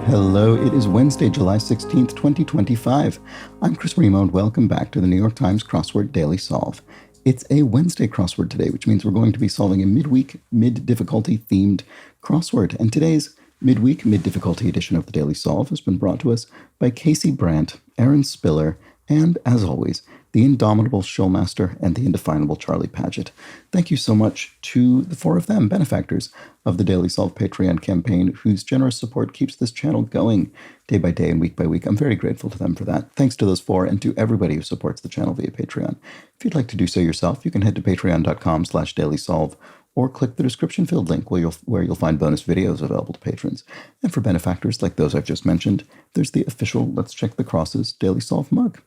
Hello, it is Wednesday, July 16th, 2025. I'm Chris Remo, and welcome back to the New York Times Crossword Daily Solve. It's a Wednesday crossword today, which means we're going to be solving a midweek, mid-difficulty themed crossword. And today's midweek, mid-difficulty edition of the Daily Solve has been brought to us by Casey Brandt, Aaron Spiller, and, as always, the indomitable Showmaster and the indefinable Charlie Paget. Thank you so much to the four of them, benefactors of the Daily Solve Patreon campaign, whose generous support keeps this channel going day by day and week by week. I'm very grateful to them for that. Thanks to those four and to everybody who supports the channel via Patreon. If you'd like to do so yourself, you can head to patreon.com/dailysolve or click the description field link where you'll find bonus videos available to patrons. And for benefactors like those I've just mentioned, there's the official Let's Check the Crosses Daily Solve mug.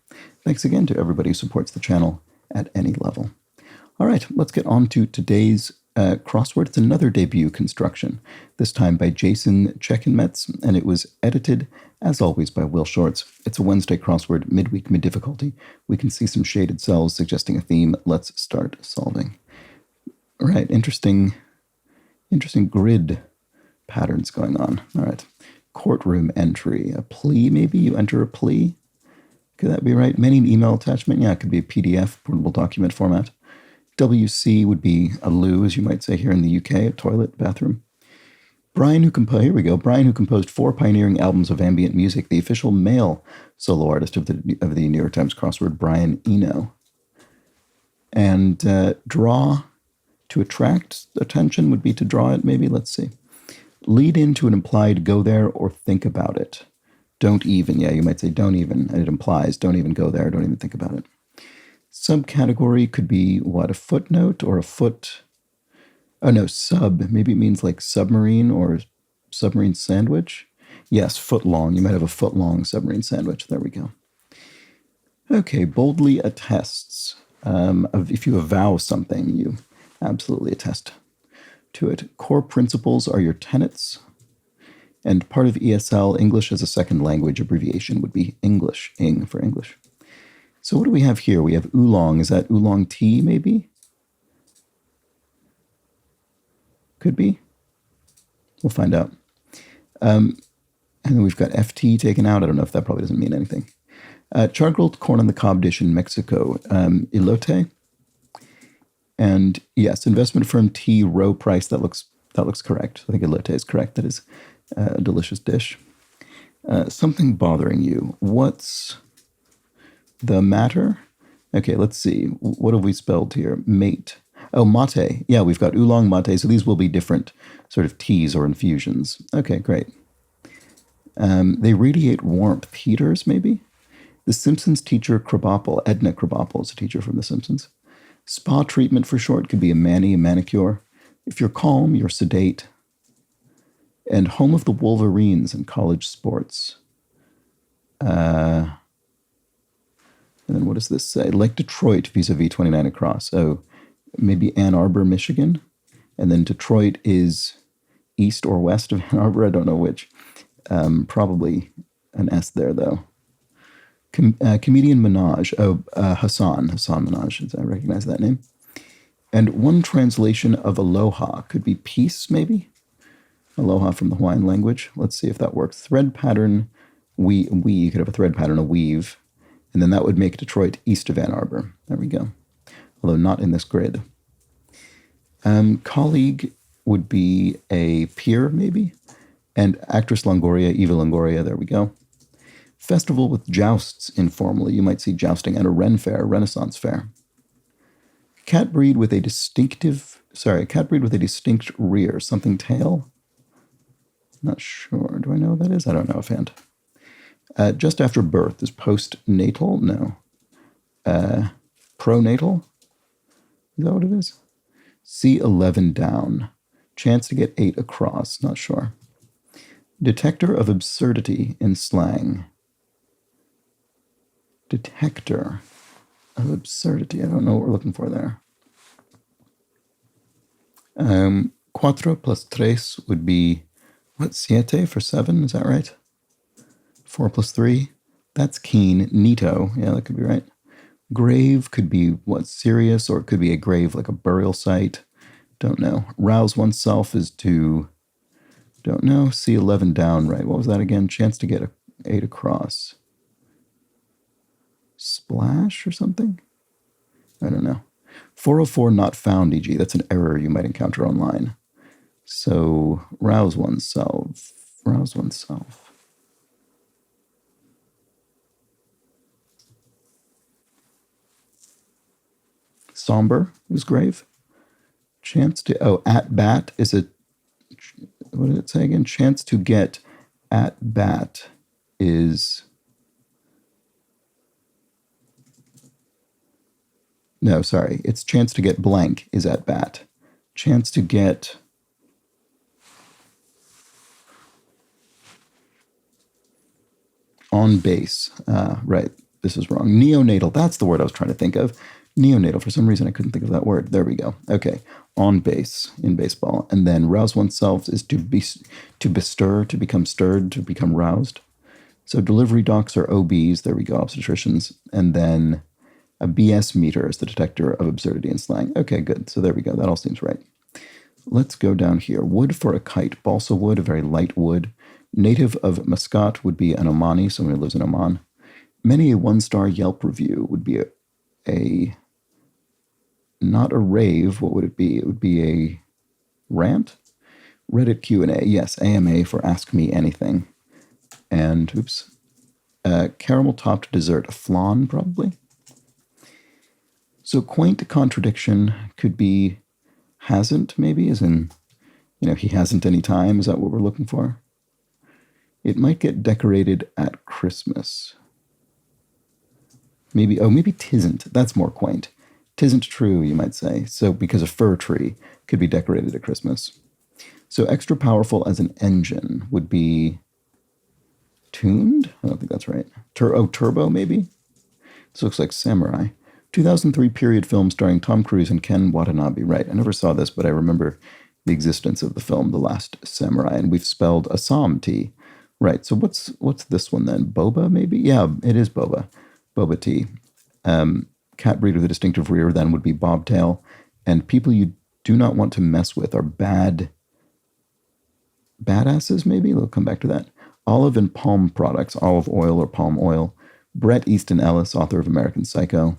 Thanks again to everybody who supports the channel at any level. All right, let's get on to today's crossword. It's another debut construction, this time by Jason Checkenmetz, and it was edited, as always, by Will Shorts. It's a Wednesday crossword, midweek, mid-difficulty. We can see some shaded cells suggesting a theme. Let's start solving. All right, interesting grid patterns going on. All right, courtroom entry, a plea maybe? You enter a plea? Could that be right? Many email attachment? Yeah, it could be a PDF, portable document format. WC would be a loo, as you might say here in the UK, a toilet, bathroom. Brian, who composed 4 pioneering albums of ambient music, the official male solo artist of the New York Times crossword, Brian Eno. And draw to attract attention would be to draw it, maybe. Let's see. Lead into an implied go there or think about it. Don't even, yeah, you might say don't even, and it implies don't even go there, don't even think about it. Subcategory could be, what, a footnote or a foot? Oh, no, sub. Maybe it means like submarine or submarine sandwich. Yes, foot long. You might have a foot long submarine sandwich. There we go. Okay, boldly attests. If you avow something, you absolutely attest to it. Core principles are your tenets. And part of ESL, English as a second language abbreviation, would be English, ing for English. So what do we have here? We have oolong. Is that oolong tea, maybe? Could be. We'll find out. And then we've got FT taken out. I don't know if that probably doesn't mean anything. Char-grilled corn on the cob dish in Mexico. Elote. And yes, investment firm T. Rowe Price. That looks correct. I think elote is correct. That is a delicious dish. Something bothering you. What's the matter? Okay, let's see. What have we spelled here? Mate. Oh, mate. Yeah, we've got oolong, mate. So these will be different sort of teas or infusions. Okay, great. They radiate warmth. Heaters, maybe? The Simpsons teacher Krabappel. Edna Krabappel is a teacher from The Simpsons. Spa treatment for short could be a mani, a manicure. If you're calm, you're sedate. And home of the Wolverines in college sports. And then what does this say? Like Detroit vis-a-vis 29 across. Oh, maybe Ann Arbor, Michigan. And then Detroit is east or west of Ann Arbor. I don't know which. Probably an S there, though. Comedian Minaj. Oh, Hassan Minaj. I recognize that name. And one translation of aloha could be peace, maybe? Aloha from the Hawaiian language. Let's see if that works. Thread pattern. We you could have a thread pattern, a weave. And then that would make Detroit east of Ann Arbor. There we go. Although not in this grid. Colleague would be a peer, maybe. And actress Longoria, Eva Longoria, there we go. Festival with jousts informally. You might see jousting at a Ren fair, Renaissance fair. Cat breed with a distinct rear. Something tail? Not sure. Do I know what that is? I don't know offhand. Just after birth is postnatal? No. Pronatal? Is that what it is? C11 down. Chance to get 8 across. Not sure. Detector of absurdity in slang. Detector of absurdity. I don't know what we're looking for there. Cuatro plus tres would be, what, siete for 7? Is that right? 4 plus 3? That's keen. Neato. Yeah, that could be right. Grave could be, what, serious, or it could be a grave like a burial site. Don't know. Rouse oneself is to Don't know. C11 down, right? What was that again? Chance to get a 8 across. Splash or something? I don't know. 404 not found, e.g. That's an error you might encounter online. So, rouse oneself. Rouse oneself. Somber was grave. Chance to, at bat is a, what did it say again? Chance to get at bat is, no, sorry. It's chance to get blank is at bat. Chance to get on base. Right. This is wrong. Neonatal. That's the word I was trying to think of. Neonatal. For some reason, I couldn't think of that word. There we go. Okay. On base in baseball. And then rouse oneself is to bestir, to become stirred, to become roused. So delivery docs are OBs. There we go. Obstetricians. And then a BS meter is the detector of absurdity and slang. Okay, good. So there we go. That all seems right. Let's go down here. Wood for a kite. Balsa wood, a very light wood. Native of Muscat would be an Omani, someone who lives in Oman. Many a one-star Yelp review would be a not a rave. What would it be? It would be a rant. Reddit Q&A. Yes, AMA for Ask Me Anything. And, oops, caramel-topped dessert. A flan, probably. So quaint contradiction could be hasn't, maybe, as in, he hasn't any time. Is that what we're looking for? It might get decorated at Christmas. Maybe tisn't. That's more quaint. Tisn't true, you might say. So because a fir tree could be decorated at Christmas. So extra powerful as an engine would be tuned? I don't think that's right. Turbo, maybe? This looks like Samurai. 2003 period film starring Tom Cruise and Ken Watanabe. Right, I never saw this, but I remember the existence of the film The Last Samurai, and we've spelled Assam tea. Right, so what's this one then? Boba, maybe? Yeah, it is boba. Boba tea. Cat breed with a distinctive rear then would be bobtail. And people you do not want to mess with are badasses, maybe? We'll come back to that. Olive and palm products, olive oil or palm oil. Bret Easton Ellis, author of American Psycho.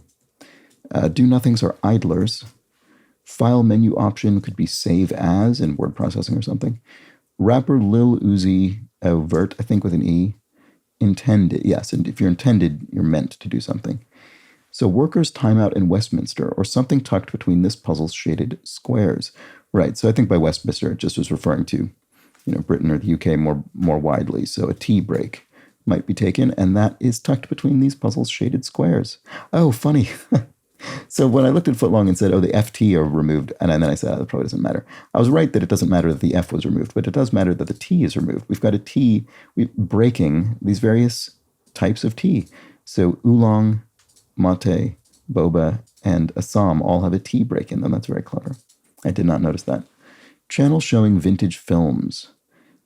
Do-nothings are idlers. File menu option could be save as in word processing or something. Rapper Lil Uzi Vert, I think with an E. Intended, yes, and if you're intended, you're meant to do something. So workers' timeout in Westminster, or something tucked between this puzzle's shaded squares. Right, so I think by Westminster it just was referring to, Britain or the UK more widely. So a tea break might be taken, and that is tucked between these puzzle's shaded squares. Oh, funny. So when I looked at footlong and said, the FT are removed, and then I said, that probably doesn't matter. I was right that it doesn't matter that the F was removed, but it does matter that the T is removed. We've got a T breaking these various types of tea. So oolong, mate, boba, and Assam all have a T break in them. That's very clever. I did not notice that. Channel showing vintage films.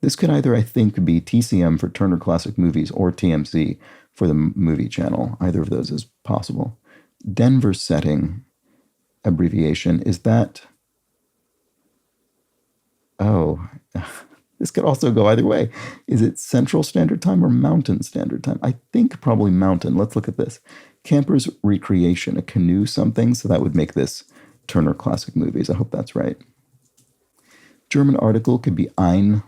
This could either, I think, be TCM for Turner Classic Movies or TMC for the movie channel. Either of those is possible. Denver setting abbreviation, is that... Oh, this could also go either way. Is it Central Standard Time or Mountain Standard Time? I think probably Mountain. Let's look at this. Camper's Recreation, a canoe something, so that would make this Turner Classic Movies. I hope that's right. German article could be ein,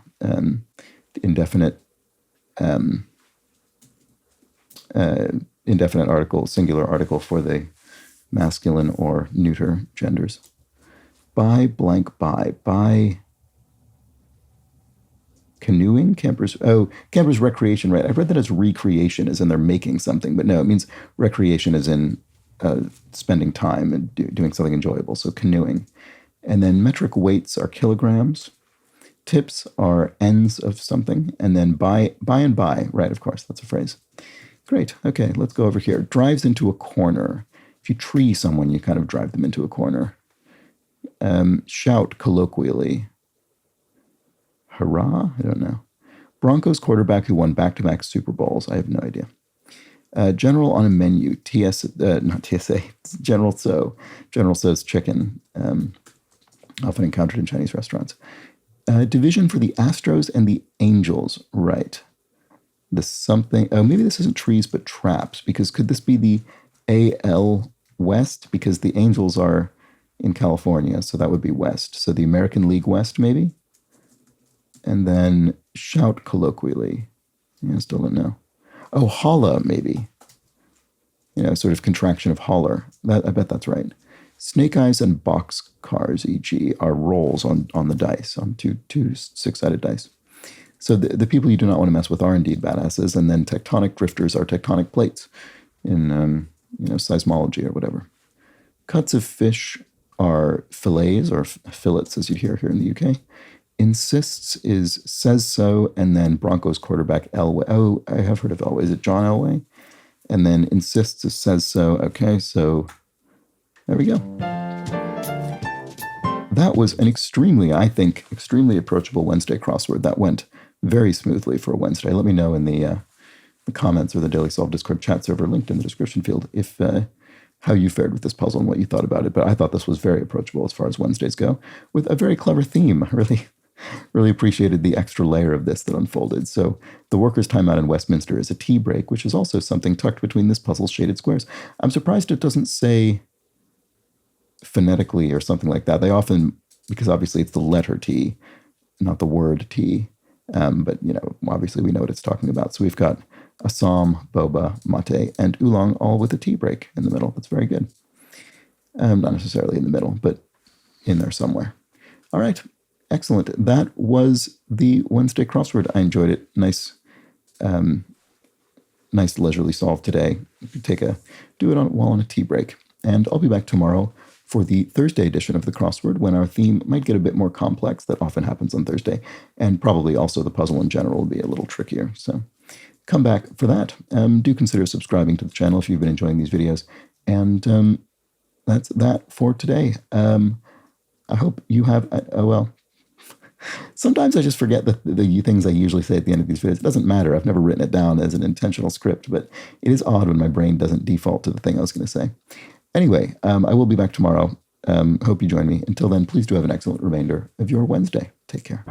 indefinite indefinite article, singular article for the masculine or neuter genders. By canoeing, campers recreation, right? I read that as recreation, as in they're making something, but no, it means recreation as in spending time and doing something enjoyable, so canoeing. And then metric weights are kilograms. Tips are ends of something. And then by and by, right, of course, that's a phrase. Great. Okay, let's go over here. Drives into a corner. If you tree someone, you kind of drive them into a corner. Shout colloquially. Hurrah? I don't know. Broncos quarterback who won back-to-back Super Bowls. I have no idea. General on a menu. Not TSA. General Tso. General Tso's chicken. Often encountered in Chinese restaurants. Division for the Astros and the Angels. Right. The something. Oh, maybe this isn't trees, but traps. Because could this be the AL West? Because the Angels are in California, so that would be West. So the American League West, maybe? And then shout colloquially. Yeah, still don't know. Oh, holla, maybe. Sort of contraction of holler. I bet that's right. Snake eyes and box cars, e.g., are rolls on the dice, on two six-sided dice. So the people you do not want to mess with are indeed badasses, and then tectonic drifters are tectonic plates in seismology or whatever. Cuts of fish are fillets or fillets, as you'd hear here in the UK. Insists is says so, and then Broncos quarterback Elway. Oh, I have heard of Elway. Is it John Elway? And then insists is says so. Okay, so there we go. That was an extremely approachable Wednesday crossword. That went very smoothly for a Wednesday. Let me know in the comments or the Daily Solve Discord chat server linked in the description field if how you fared with this puzzle and what you thought about it. But I thought this was very approachable as far as Wednesdays go, with a very clever theme. Really appreciated the extra layer of this that unfolded. So the workers' timeout in Westminster is a tea break, which is also something tucked between this puzzle's shaded squares. I'm surprised it doesn't say phonetically or something like that. They often, because obviously it's the letter T, not the word T. But, obviously we know what it's talking about. So we've got Assam, boba, mate, and oolong, all with a tea break in the middle. That's very good. Not necessarily in the middle, but in there somewhere. All right. Excellent. That was the Wednesday crossword. I enjoyed it. Nice leisurely solve today. You could do it while on a tea break. And I'll be back tomorrow for the Thursday edition of the crossword, when our theme might get a bit more complex. That often happens on Thursday. And probably also the puzzle in general will be a little trickier. So come back for that. Do consider subscribing to the channel if you've been enjoying these videos. And that's that for today. I hope you have... Sometimes I just forget the things I usually say at the end of these videos. It doesn't matter. I've never written it down as an intentional script, but it is odd when my brain doesn't default to the thing I was going to say. Anyway, I will be back tomorrow. Hope you join me. Until then, please do have an excellent remainder of your Wednesday. Take care.